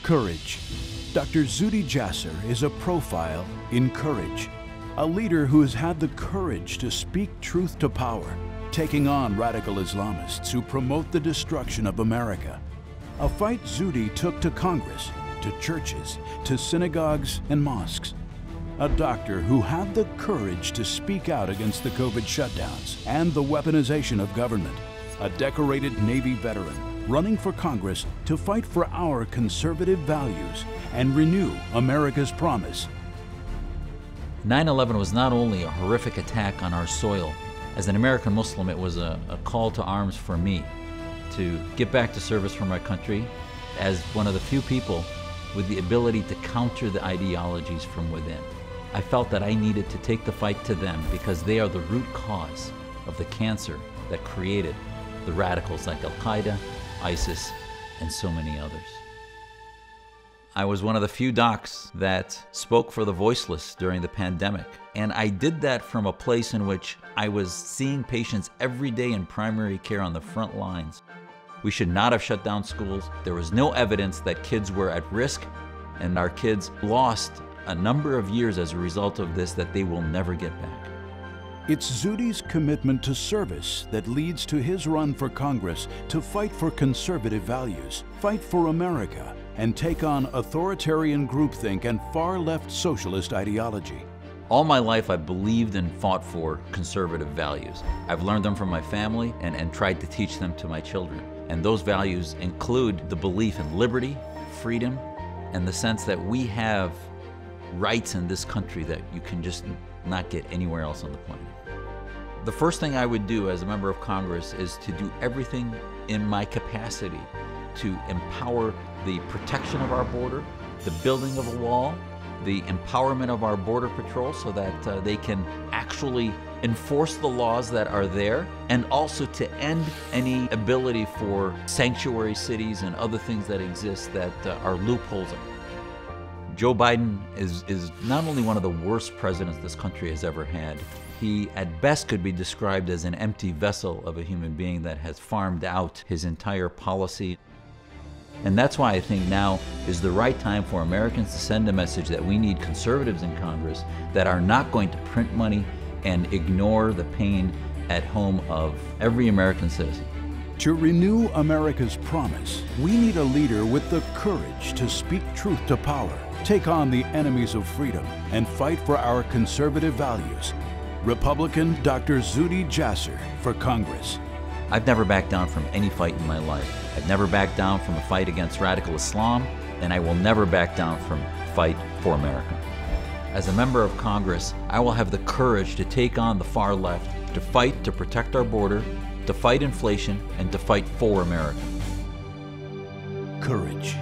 Courage. Dr. Zuhdi Jasser is a profile in courage. A leader who has had the courage to speak truth to power, taking on radical Islamists who promote the destruction of America. A fight Zuhdi took to Congress, to churches, to synagogues and mosques. A doctor who had the courage to speak out against the COVID shutdowns and the weaponization of government. A decorated Navy veteran running for Congress to fight for our conservative values and renew America's promise. 9/11 was not only a horrific attack on our soil. As an American Muslim, it was a call to arms for me to get back to service for my country as one of the few people with the ability to counter the ideologies from within. I felt that I needed to take the fight to them because they are the root cause of the cancer that created the radicals like Al-Qaeda, ISIS, and so many others. I was one of the few docs that spoke for the voiceless during the pandemic. And I did that from a place in which I was seeing patients every day in primary care on the front lines. We should not have shut down schools. There was no evidence that kids were at risk, and our kids lost a number of years as a result of this that they will never get back. It's Zuhdi's commitment to service that leads to his run for Congress to fight for conservative values, fight for America, and take on authoritarian groupthink and far-left socialist ideology. All my life I've believed and fought for conservative values. I've learned them from my family and tried to teach them to my children. And those values include the belief in liberty, freedom, and the sense that we have rights in this country that you can just not get anywhere else on the planet. The first thing I would do as a member of Congress is to do everything in my capacity to empower the protection of our border, the building of a wall, the empowerment of our border patrol so that they can actually enforce the laws that are there, and also to end any ability for sanctuary cities and other things that exist that are loopholes. Joe Biden is not only one of the worst presidents this country has ever had, he at best could be described as an empty vessel of a human being that has farmed out his entire policy. And that's why I think now is the right time for Americans to send a message that we need conservatives in Congress that are not going to print money and ignore the pain at home of every American citizen. To renew America's promise, we need a leader with the courage to speak truth to power, take on the enemies of freedom, and fight for our conservative values. Republican Dr. Zuhdi Jasser for Congress. I've never backed down from any fight in my life. I've never backed down from a fight against radical Islam, and I will never back down from a fight for America. As a member of Congress, I will have the courage to take on the far left, to fight to protect our border, to fight inflation, and to fight for America. Courage.